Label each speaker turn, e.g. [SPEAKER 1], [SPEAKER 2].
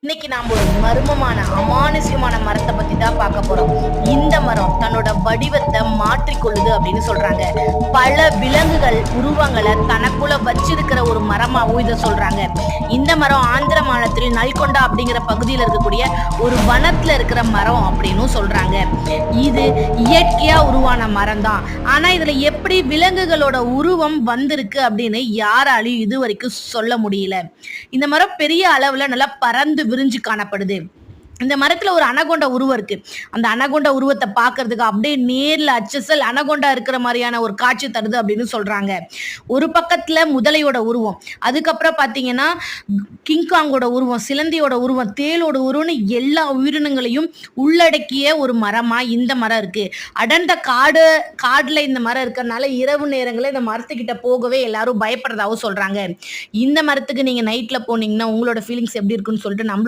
[SPEAKER 1] இன்னைக்கு நாம ஒரு மர்மமான அமானுஷ்யமான மரத்தை பத்தி தான் பார்க்க போறோம். இந்த மரம் தன்னோட வடிவத்தை மாற்றிக்கொள்ளுது அப்படின்னு சொல்றாங்க. பல விலங்குகள் உருவங்களை தனக்குள்ள வச்சிருக்கிற ஒரு மரமாவும் இதை சொல்றாங்க. இந்த மரம் ஆந்திர மாநிலத்தில் நல்கொண்டா அப்படிங்கிற பகுதியில் இருக்கக்கூடிய ஒரு வனத்துல இருக்கிற மரம் அப்படின்னு சொல்றாங்க. இது இயற்கையா உருவான மரம் தான். ஆனா இதுல எப்படி விலங்குகளோட உருவம் வந்திருக்கு அப்படின்னு யாராலையும் இது வரைக்கும் சொல்ல முடியல. இந்த மரம் பெரிய அளவுல நல்லா பறந்து விரிஞ்சு காணப்படுது. இந்த மரத்துல ஒரு அனகொண்டா உருவம் இருக்கு. அந்த அனகொண்டா உருவத்தை பார்க்கறதுக்கு அப்படியே நேர்ல அச்சசல் அனகொண்டா இருக்கிற மாதிரியான ஒரு காட்சி தருது அப்படின்னு சொல்றாங்க. ஒரு பக்கத்துல முதலையோட உருவம், அதுக்கப்புறம் பாத்தீங்கன்னா கிங்காங்கோட உருவம், சிலந்தியோட உருவம், தேளோட உருவம்னு எல்லா உயிரினங்களையும் உள்ளடக்கிய ஒரு மரமா இந்த மரம் இருக்கு. அடர்ந்த காடுல இந்த மரம் இருக்கிறதுனால இரவு நேரங்களில் இந்த மரத்துக்கிட்ட போகவே எல்லாரும் பயப்படுறதாவும் சொல்றாங்க. இந்த மரத்துக்கு நீங்க நைட்ல போனீங்கன்னா உங்களோட ஃபீலிங்ஸ் எப்படி இருக்குன்னு சொல்லிட்டு நம்மளோட